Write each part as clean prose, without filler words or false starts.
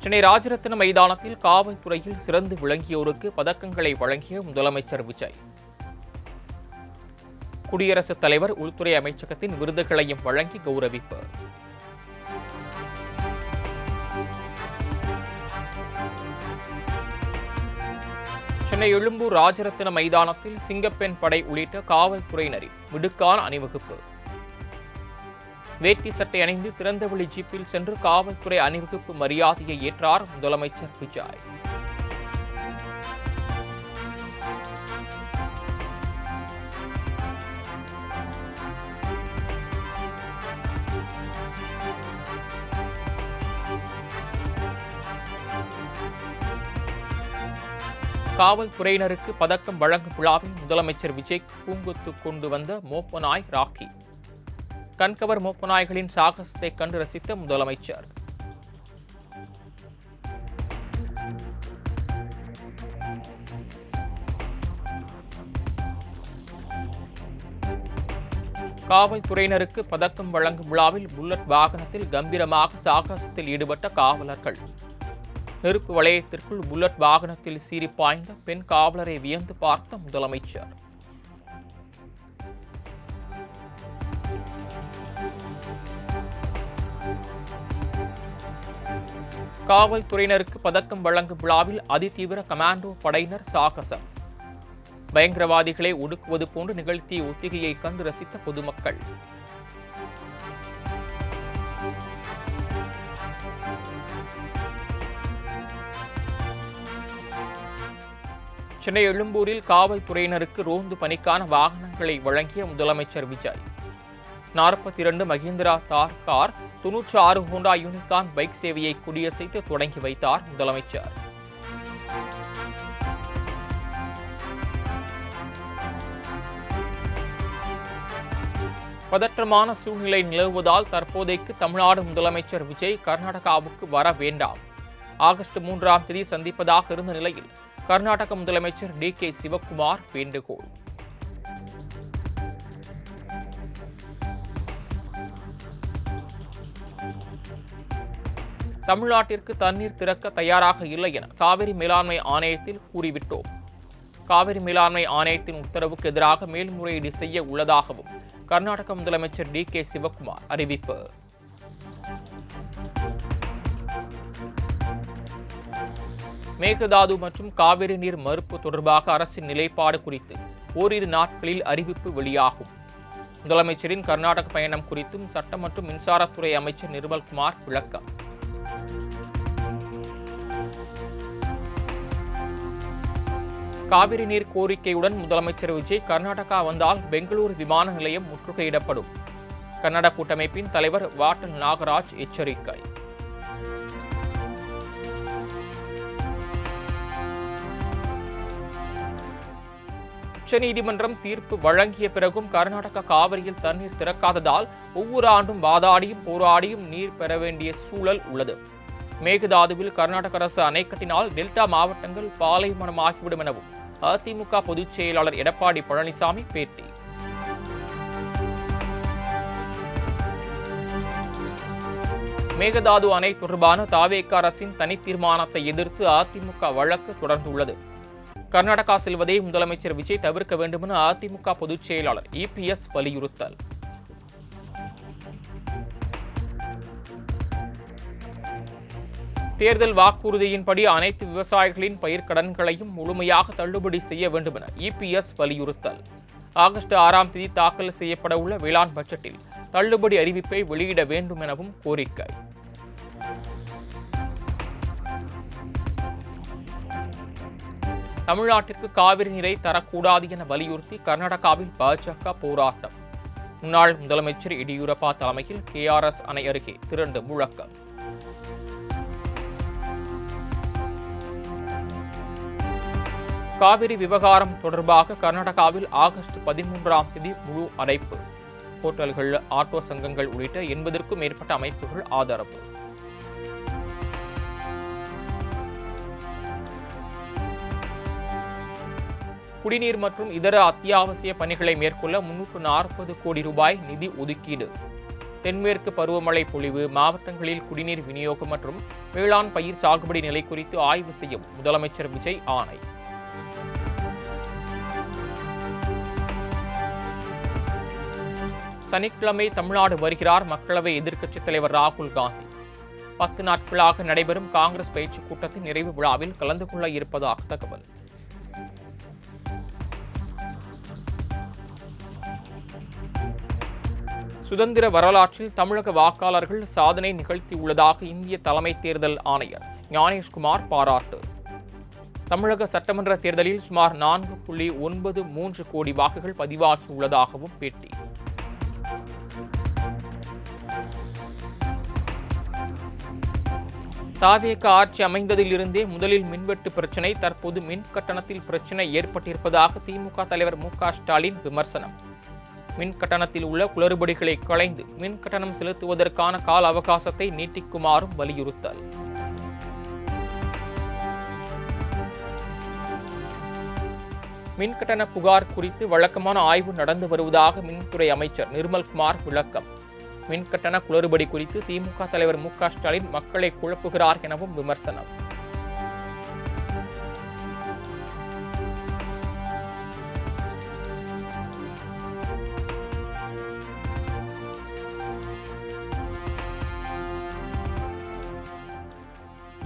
சென்னை ராஜரத்தின மைதானத்தில் காவல்துறையில் சிறந்து விளங்கியோருக்கு பதக்கங்களை வழங்கிய முதலமைச்சர் விஜய். குடியரசுத் தலைவர் உள்துறை அமைச்சகத்தின் விருதுகளையும் வழங்கி கௌரவிப்பு. சென்னை எழும்பூர் ராஜரத்தின மைதானத்தில் சிங்கப்பெண் படை உள்ளிட்ட காவல்துறையினரின் மிடுக்கான அணிவகுப்பு. வேட்டி சட்டை அணிந்து திறந்தவெளி ஜீப்பில் சென்று காவல்துறை அணிவகுப்பு மரியாதையை ஏற்றார் முதலமைச்சர் விஜய். காவல்துறையினருக்கு பதக்கம் வழங்கும் விழாவில் முதலமைச்சர் விஜய் பூங்கொத்து கொண்டு வந்த மோப்பநாய் ராக்கி. கண்கவர் மோப்பநாய்களின் சாகசத்தை கண்டு ரசித்த முதலமைச்சர். காவல்துறையினருக்கு பதக்கம் வழங்கும் விழாவில் புல்லட் வாகனத்தில் கம்பீரமாக சாகசத்தில் ஈடுபட்ட காவலர்கள். நெருப்பு வளையத்திற்குள் புல்லட் வாகனத்தில் சீறி பாய்ந்த பெண் காவலரை வியந்து பார்த்த முதலமைச்சர். காவல்துறையினருக்கு பதக்கம் வழங்கும் விழாவில் அதிதீவிர கமாண்டோ படையினர் சாகசம். பயங்கரவாதிகளை ஒடுக்குவது போன்று நிகழ்த்திய ஒத்திகையை கண்டு ரசித்த பொதுமக்கள். சென்னை எழும்பூரில் காவல்துறையினருக்கு ரோந்து பணிக்கான வாகனங்களை வழங்கிய முதலமைச்சர் விஜய். 42 மஹிந்திரா தார் கார், 96 ஹோண்டா யூனிகார்ன் பைக் சேவையை கொடியசைத்து தொடங்கி வைத்தார் முதலமைச்சர். பதற்றமான சூழ்நிலை நிலவுவதால் தற்போதைக்கு தமிழ்நாடு முதலமைச்சர் விஜய் கர்நாடகாவுக்கு வர வேண்டாம். ஆகஸ்ட் 3ஆம் தேதி சந்திப்பதாக இருந்த நிலையில் கர்நாடக முதலமைச்சர் DK சிவக்குமார் வேண்டுகோள். தமிழ்நாட்டிற்கு தண்ணீர் திறக்க தயாராக இல்லை என காவிரி மேலாண்மை ஆணையத்தில் கூறிவிட்டோம். காவிரி மேலாண்மை ஆணையத்தின் உத்தரவுக்கு எதிராக மேல்முறையீடு செய்ய உள்ளதாகவும் கர்நாடக முதலமைச்சர் DK சிவக்குமார் அறிவிப்பு. மேகதாது மற்றும் காவிரி நீர் மறுப்பு தொடர்பாக அரசின் நிலைப்பாடு குறித்து ஓரிரு நாட்களில் அறிவிப்பு வெளியாகும். முதலமைச்சரின் கர்நாடக பயணம் குறித்தும் சட்டம் மற்றும் மின்சாரத்துறை அமைச்சர் நிர்மல்குமார் விளக்கம். காவிரி நீர் கோரிக்கையுடன் முதலமைச்சர் விஜய் கர்நாடகா வந்தால் பெங்களூரு விமான நிலையம் முற்றுகையிடப்படும். கன்னட கூட்டமைப்பின் தலைவர் வாட்டல் நாகராஜ் எச்சரிக்கை. உச்சநீதிமன்றம் தீர்ப்பு வழங்கிய பிறகும் கர்நாடகா காவிரியில் தண்ணீர் திறக்காததால் ஒவ்வொரு ஆண்டும் வாதாடியும் போராடியும் நீர் பெற வேண்டிய சூழல் உள்ளது. மேகதாதுவில் கர்நாடக அரசு அணை கட்டினால் டெல்டா மாவட்டங்கள் பாலைவனமாகிவிடும் எனவும் அதிமுக பொதுச் செயலாளர் எடப்பாடி பழனிசாமி பேட்டி. மேகதாது அணை தொடர்பான தாவேக அரசின் தனி தீர்மானத்தை எதிர்த்து அதிமுக வழக்கு தொடர்ந்துள்ளது. கர்நாடகா செல்வதை முதலமைச்சர் விஜய் தவிர்க்க வேண்டும் என அதிமுக பொதுச் செயலாளர் EPS வலியுறுத்தல். தேர்தல் வாக்குறுதியின்படி அனைத்து விவசாயிகளின் பயிர்க்கடன்களையும் முழுமையாக தள்ளுபடி செய்ய வேண்டும் என EPS வலியுறுத்தல். ஆகஸ்ட் 6ஆம் தேதி தாக்கல் செய்யப்பட உள்ள வேளாண் பட்ஜெட்டில் தள்ளுபடி அறிவிப்பை வெளியிட வேண்டும் எனவும் கோரிக்கை. தமிழ்நாட்டிற்கு காவிரி நீரை தரக்கூடாது என வலியுறுத்தி கர்நாடகாவில் பாஜக போராட்டம். முன்னாள் முதலமைச்சர் எடியூரப்பா தலைமையில் KRS அணை அருகே திரண்டு முழக்கம். காவிரி விவகாரம் தொடர்பாக கர்நாடகாவில் ஆகஸ்ட் 13ஆம் தேதி முழு அடைப்பு. ஹோட்டல்கள், ஆட்டோ சங்கங்கள் உள்ளிட்ட 80க்கும் மேற்பட்ட அமைப்புகள் ஆதரவு. குடிநீர் மற்றும் இதர அத்தியாவசிய பணிகளை மேற்கொள்ள 340 கோடி ரூபாய் நிதி ஒதுக்கீடு. தென்மேற்கு பருவமழை பொழிவு, மாவட்டங்களில் குடிநீர் விநியோகம் மற்றும் வேளாண் பயிர் சாகுபடி நிலை குறித்து ஆய்வு செய்யவும் முதலமைச்சர் விஜய் ஆணை. சனிக்கிழமை தமிழ்நாடு வருகிறார் மக்களவை எதிர்க்கட்சித் தலைவர் ராகுல் காந்தி. 10 நாட்களாக நடைபெறும் காங்கிரஸ் பயிற்சி கூட்டத்தின் நிறைவு விழாவில் கலந்து கொள்ள இருப்பதாக தகவல். சுதந்திர வரலாற்றில் தமிழக வாக்காளர்கள் சாதனை நிகழ்த்தியுள்ளதாக இந்திய தலைமை தேர்தல் ஆணையர் ஞானேஷ்குமார் பாராட்டு. தமிழக சட்டமன்ற தேர்தலில் சுமார் 4.93 கோடி வாக்குகள் பதிவாகியுள்ளதாகவும் பேட்டி. தாவேக ஆட்சி அமைந்ததிலிருந்தே முதலில் மின்வெட்டு பிரச்சினை, தற்போது மின் கட்டணத்தில் பிரச்சினை ஏற்பட்டிருப்பதாக திமுக தலைவர் மு.க. ஸ்டாலின் விமர்சனம். மின் கட்டணத்தில் உள்ள குளறுபடிகளை களைந்து மின் கட்டணம் செலுத்துவதற்கான கால அவகாசத்தை நீட்டிக்குமாறும் வலியுறுத்தல். மின்கட்டண புகார் குறித்து வழக்கமான ஆய்வு நடந்து வருவதாக மின்துறை அமைச்சர் நிர்மல்குமார் விளக்கம். மின்கட்டண குளறுபடி குறித்து திமுக தலைவர் மு.க. ஸ்டாலின் மக்களை குழப்புகிறார் எனவும் விமர்சனம்.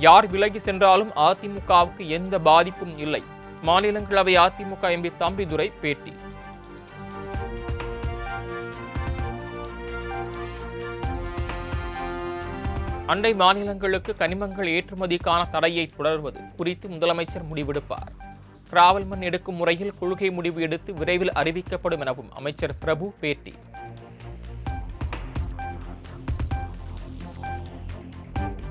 யார் விலகி சென்றாலும் அதிமுகவுக்கு எந்த பாதிப்பும் இல்லை. மாநிலங்களவை அதிமுக எம்பி தம்பிதுரை பேட்டி. அண்டை மாநிலங்களுக்கு கனிமங்கள் ஏற்றுமதிக்கான தடையை தொடர்வது குறித்து முதலமைச்சர் முடிவெடுப்பார். டிராவல் மண் எடுக்கும் முறையில் கொள்கை முடிவு எடுத்து விரைவில் அறிவிக்கப்படும் எனவும் அமைச்சர் பிரபு பேட்டி.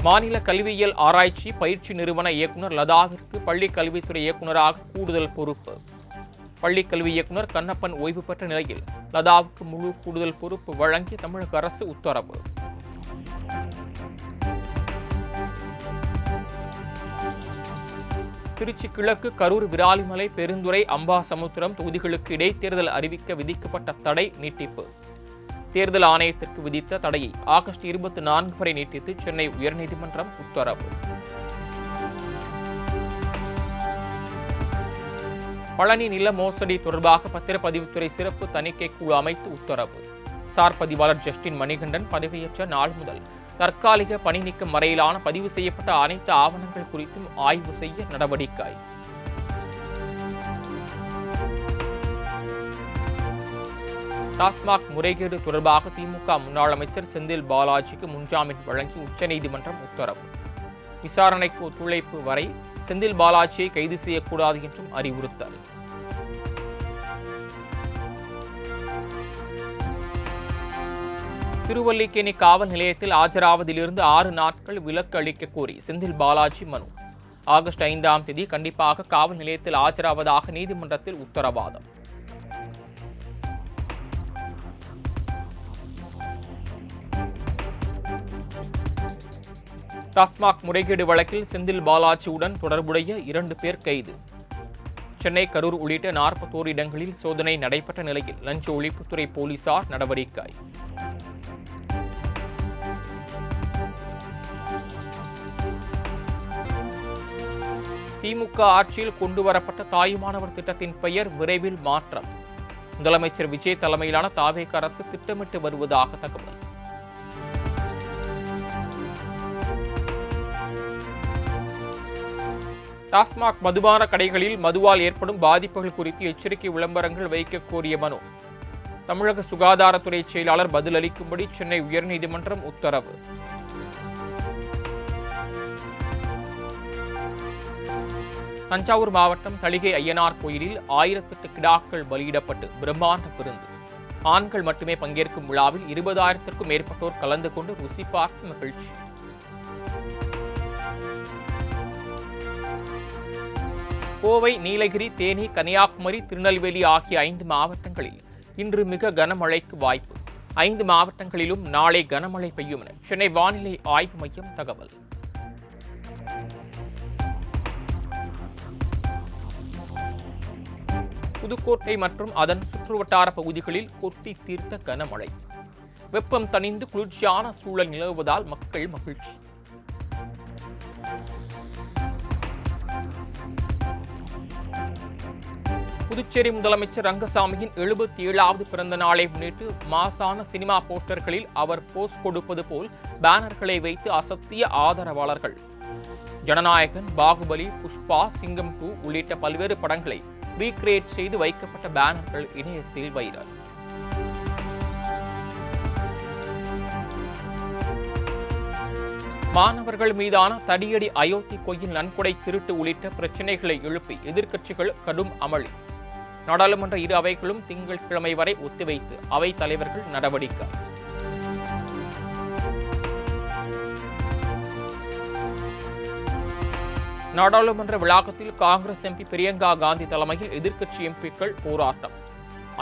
மாநில கல்வியியல் ஆராய்ச்சி பயிற்சி நிறுவன இயக்குநர் லதாவிற்கு பள்ளி கல்வித்துறை இயக்குநராக கூடுதல் பொறுப்பு. பள்ளி கல்வி இயக்குநர் கண்ணப்பன் ஓய்வு பெற்ற நிலையில் லதாவுக்கு முழு கூடுதல் பொறுப்பு வழங்கி தமிழக அரசு உத்தரவு. திருச்சி கிழக்கு, கரூர், விராலிமலை, பெருந்துறை, அம்பாசமுத்திரம் தொகுதிகளுக்கு இடைத்தேர்தல் அறிவிக்க விதிக்கப்பட்ட தடை நீட்டிப்பு. தேர்தல் ஆணையத்திற்கு விதித்த தடையை ஆகஸ்ட் 24 வரை நீட்டித்து சென்னை உயர்நீதிமன்றம் உத்தரவு. பழனி நில மோசடி தொடர்பாக பத்திரப்பதிவுத்துறை சிறப்பு தணிக்கை குழு அமைத்து உத்தரவு. சார் பதிவாளர் ஜஸ்டின் மணிகண்டன் பதவியேற்ற நாள் முதல் தற்காலிக பணி நீக்கம் வரையிலான பதிவு செய்யப்பட்ட அனைத்து ஆவணங்கள் குறித்தும் ஆய்வு செய்ய நடவடிக்கை. டாஸ்மாக் முறைகேடு தொடர்பாக திமுக முன்னாள் அமைச்சர் செந்தில் பாலாஜிக்கு முன்ஜாமீன் வழங்கி உச்சநீதிமன்றம் உத்தரவு. விசாரணைக்கு ஒத்துழைப்பு வரை செந்தில் பாலாஜியை கைது செய்யக்கூடாது என்றும் அறிவுறுத்தல். திருவல்லிக்கேணி காவல் நிலையத்தில் ஆஜராவதிலிருந்து 6 நாட்கள் விலக்கு அளிக்க கோரி செந்தில் பாலாஜி மனு. ஆகஸ்ட் 5ஆம் தேதி கண்டிப்பாக காவல் நிலையத்தில் ஆஜராவதாக நீதிமன்றத்தில் உத்தரவாதம். டாஸ்மாக் முறைகேடு வழக்கில் செந்தில் பாலாஜியுடன் தொடர்புடைய 2 பேர் கைது. சென்னை, கரூர் உள்ளிட்ட 41 இடங்களில் சோதனை நடைபெற்ற நிலையில் லஞ்ச ஒழிப்புத்துறை போலீசார் நடவடிக்கை. திமுக ஆட்சியில் கொண்டுவரப்பட்ட தாயுமானவர் திட்டத்தின் பெயர் விரைவில் மாற்றம். முதலமைச்சர் விஜய் தலைமையிலான தாவேக அரசு திட்டமிட்டு வருவதாக தகவல். டாஸ்மாக் மதுபான கடைகளில் மதுவால் ஏற்படும் பாதிப்புகள் குறித்து எச்சரிக்கை விளம்பரங்கள் வைக்க கோரிய மனு. தமிழக சுகாதாரத்துறை செயலாளர் பதிலளிக்கும்படி சென்னை உயர்நீதிமன்றம் உத்தரவு. தஞ்சாவூர் மாவட்டம் தளிகை ஐயனார் கோயிலில் 1008 கிடாக்கள் பலியிடப்பட்டு பிரம்மாண்ட விருந்து. ஆண்கள் மட்டுமே பங்கேற்கும் விழாவில் 20,000க்கும் மேற்பட்டோர் கலந்து கொண்டு ருசி பார்த்து மகிழ்ச்சி. கோவை, நீலகிரி, தேனி, கன்னியாகுமரி, திருநெல்வேலி ஆகிய 5 மாவட்டங்களில் இன்று மிக கனமழைக்கு வாய்ப்பு. 5 மாவட்டங்களிலும் நாளை கனமழை பெய்யும் என சென்னை வானிலை ஆய்வு மையம் தகவல். புதுக்கோட்டை மற்றும் அதன் சுற்றுவட்டார பகுதிகளில் கொட்டி தீர்த்த கனமழை. வெப்பம் தணிந்து குளிர்ச்சியான சூழல் நிலவுவதால் மக்கள் மகிழ்ச்சி. புதுச்சேரி முதலமைச்சர் ரங்கசாமியின் 77வது பிறந்த நாளை முன்னிட்டு மாசான சினிமா போஸ்டர்களில் அவர் போஸ் கொடுப்பது போல் பேனர்களை வைத்து அசத்திய ஆதரவாளர்கள். ஜனநாயகன், பாகுபலி, புஷ்பா, சிங்கம் 2 உள்ளிட்ட பல்வேறு படங்களை ரீக்ரியேட் செய்து வைக்கப்பட்ட பேனர்கள் இணையத்தில் வைரல். மாணவர்கள் மீதான தடியடி, அயோத்தி கோயில் நன்கொடை திருட்டு உள்ளிட்ட பிரச்சினைகளை எழுப்பி எதிர்க்கட்சிகள் கடும் அமளி. நாடாளுமன்ற இரு அவைகளும் திங்கட்கிழமை வரை ஒத்திவைத்து அவைத் தலைவர்கள் நடவடிக்கை. நாடாளுமன்ற வளாகத்தில் காங்கிரஸ் எம்பி பிரியங்கா காந்தி தலைமையில் எதிர்க்கட்சி எம்பிக்கள் போராட்டம்.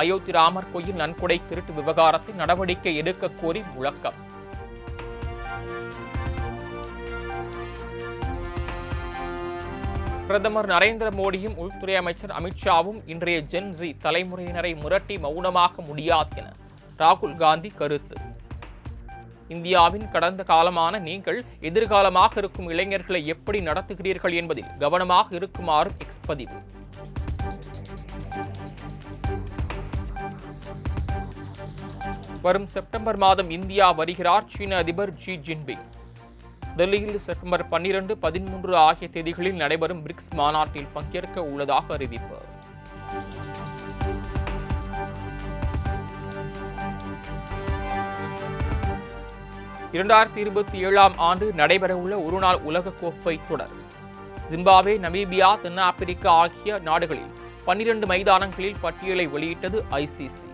அயோத்தி ராமர் கோயில் நன்கொடை திருட்டு விவகாரத்தில் நடவடிக்கை எடுக்க கோரி முழக்கம். பிரதமர் நரேந்திர மோடியும் உள்துறை அமைச்சர் அமித்ஷாவும் இன்றைய ஜென்சி தலைமுறையினரை மிரட்டி மௌனமாக முடியாது என ராகுல் காந்தி கருத்து. இந்தியாவின் கடந்த காலமான நீங்கள் எதிர்காலமாக இருக்கும் இளைஞர்களை எப்படி நடத்துகிறீர்கள் என்பதில் கவனமாக இருக்குமாறு எக்ஸ் பதிவு. வரும் செப்டம்பர் மாதம் இந்தியா வருகிறார் சீன அதிபர் ஜி ஜின்பிங். டெல்லியில் செப்டம்பர் 12, 13 ஆகிய தேதிகளில் நடைபெறும் பிரிக்ஸ் மாநாட்டில் பங்கேற்க உள்ளதாக அறிவிப்பு. ஆண்டு நடைபெறவுள்ள ஒருநாள் உலகக்கோப்பை தொடர். ஜிம்பாப்வே, நமீபியா, தென்னாப்பிரிக்கா ஆகிய நாடுகளில் 12 மைதானங்களில் பட்டியலை வெளியிட்டது ICC.